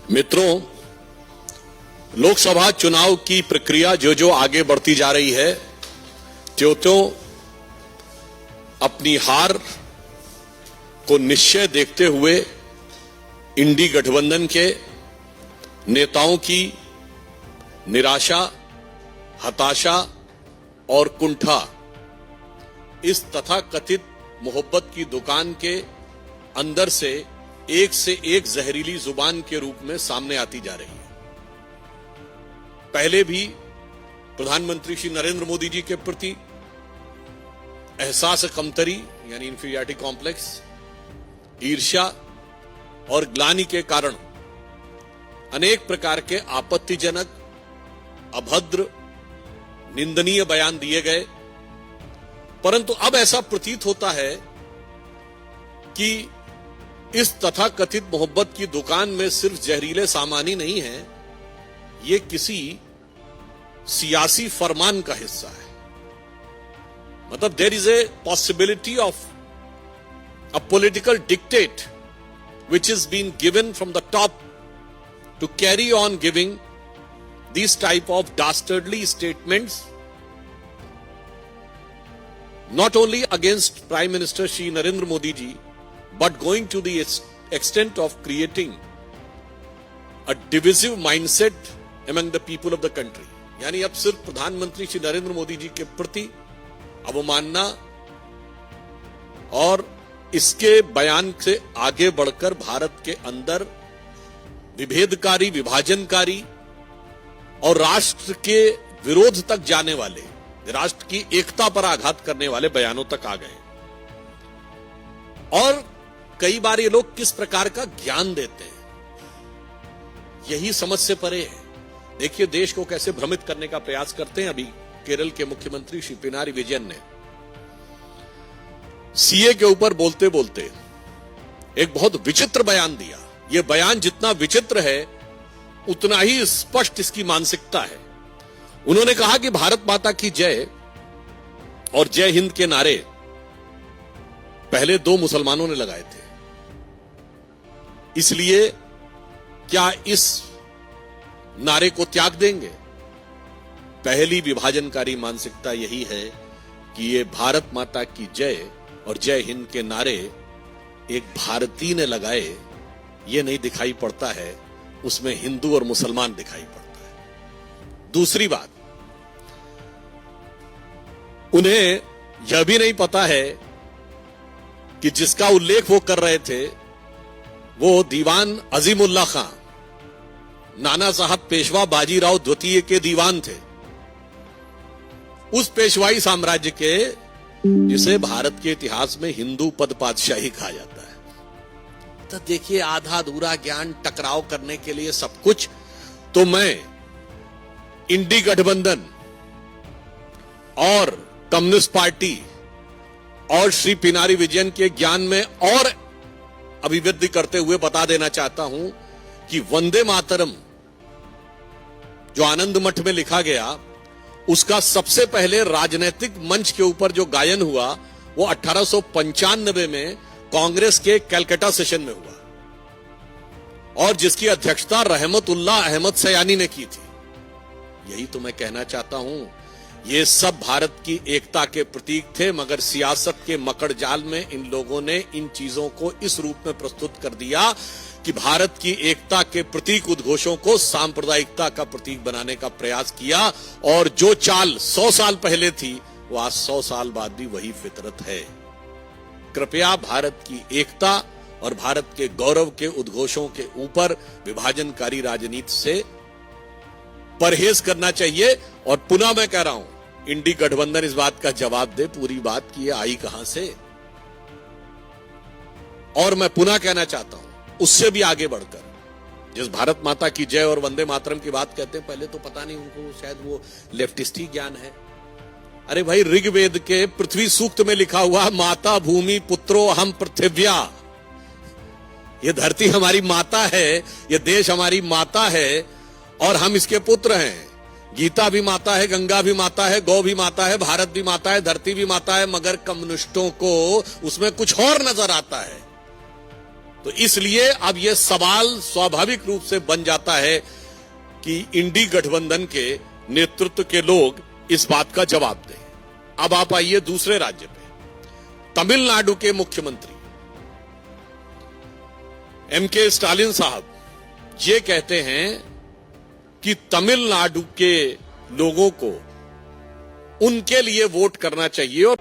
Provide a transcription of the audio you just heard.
मित्रों, लोकसभा चुनाव की प्रक्रिया जो आगे बढ़ती जा रही है, त्यों अपनी हार को निश्चय देखते हुए इंडी गठबंधन के नेताओं की निराशा, हताशा और कुंठा इस तथाकथित मोहब्बत की दुकान के अंदर से एक जहरीली जुबान के रूप में सामने आती जा रही है। पहले भी प्रधानमंत्री श्री नरेंद्र मोदी जी के प्रति एहसास कमतरी यानी इंफीरियरिटी कॉम्प्लेक्स, ईर्ष्या और ग्लानि के कारण अनेक प्रकार के आपत्तिजनक, अभद्र, निंदनीय बयान दिए गए। परंतु अब ऐसा प्रतीत होता है कि इस तथाकथित मोहब्बत की दुकान में सिर्फ जहरीले सामान ही नहीं है, ये किसी सियासी फरमान का हिस्सा है। मतलब there is a possibility of a political dictate which is being given from the top to carry on giving these type of dastardly statements not only against Prime Minister Shri Narendra Modi ji but going to the extent of creating a divisive mindset among the people of the country। यानी अब सिर्फ प्रधानमंत्री श्री नरेंद्र मोदी जी के प्रति अवमानना और इसके बयान से आगे बढ़कर भारत के अंदर विभेदकारी, विभाजनकारी और राष्ट्र के विरोध तक जाने वाले, राष्ट्र की एकता पर आघात करने वाले बयानों तक आ गए। और कई बार ये लोग किस प्रकार का ज्ञान देते हैं, यही समझ से परे है। देखिए देश को कैसे भ्रमित करने का प्रयास करते हैं। अभी केरल के मुख्यमंत्री श्री पिनारी विजयन ने सीए के ऊपर बोलते बोलते एक बहुत विचित्र बयान दिया। यह बयान जितना विचित्र है उतना ही स्पष्ट इसकी मानसिकता है। उन्होंने कहा कि भारत माता की जय और जय हिंद के नारे पहले 2 मुसलमानों ने लगाए थे, इसलिए क्या इस नारे को त्याग देंगे? पहली विभाजनकारी मानसिकता यही है कि ये भारत माता की जय और जय हिंद के नारे एक भारतीय ने लगाए, ये नहीं दिखाई पड़ता है, उसमें हिंदू और मुसलमान दिखाई पड़ता है। दूसरी बात, उन्हें यह भी नहीं पता है कि जिसका उल्लेख वो कर रहे थे वो दीवान अजीमुल्लाह खां, नाना साहब पेशवा बाजीराव द्वितीय के दीवान थे, उस पेशवाई साम्राज्य के जिसे भारत के इतिहास में हिंदू पद पातशाही कहा जाता है। तो देखिए आधा अधूरा ज्ञान, टकराव करने के लिए सब कुछ। तो मैं इंडी गठबंधन और कम्युनिस्ट पार्टी और श्री पिनारी विजयन के ज्ञान में और अभिवृद्धि करते हुए बता देना चाहता हूं कि वंदे मातरम जो आनंद मठ में लिखा गया, उसका सबसे पहले राजनीतिक मंच के ऊपर जो गायन हुआ वो 1895 में कांग्रेस के कलकत्ता सेशन में हुआ और जिसकी अध्यक्षता रहमतुल्लाह अहमद सयानी ने की थी। यही तो मैं कहना चाहता हूं, ये सब भारत की एकता के प्रतीक थे, मगर सियासत के मकड़ जाल में इन लोगों ने इन चीजों को इस रूप में प्रस्तुत कर दिया कि भारत की एकता के प्रतीक उद्घोषों को सांप्रदायिकता का प्रतीक बनाने का प्रयास किया। और जो चाल 100 साल पहले थी वो आज 100 साल बाद भी वही फितरत है। कृपया भारत की एकता और भारत के गौरव के उद्घोषों के ऊपर विभाजनकारी राजनीति से परहेज करना चाहिए। और पुनः मैं कह रहा हूं, इंडी गठबंधन इस बात का जवाब दे पूरी बात की आई कहां से। और मैं पुनः कहना चाहता हूं, उससे भी आगे बढ़कर जिस भारत माता की जय और वंदे मातरम की बात कहते हैं, पहले तो पता नहीं उनको, शायद वो लेफ्टिस्ट ही ज्ञान है। अरे भाई, ऋग्वेद के पृथ्वी सूक्त में लिखा हुआ माता भूमि पुत्रो हम पृथिव्या, ये धरती हमारी माता है, ये देश हमारी माता है और हम इसके पुत्र हैं। गीता भी माता है, गंगा भी माता है, गौ भी माता है, भारत भी माता है, धरती भी माता है। मगर कम्युनिस्टों को उसमें कुछ और नजर आता है। तो इसलिए अब यह सवाल स्वाभाविक रूप से बन जाता है कि इंडी गठबंधन के नेतृत्व के लोग इस बात का जवाब दें। अब आप आइए दूसरे राज्य पे। तमिलनाडु के मुख्यमंत्री एमके स्टालिन साहब ये कहते हैं कि तमिलनाडु के लोगों को उनके लिए वोट करना चाहिए और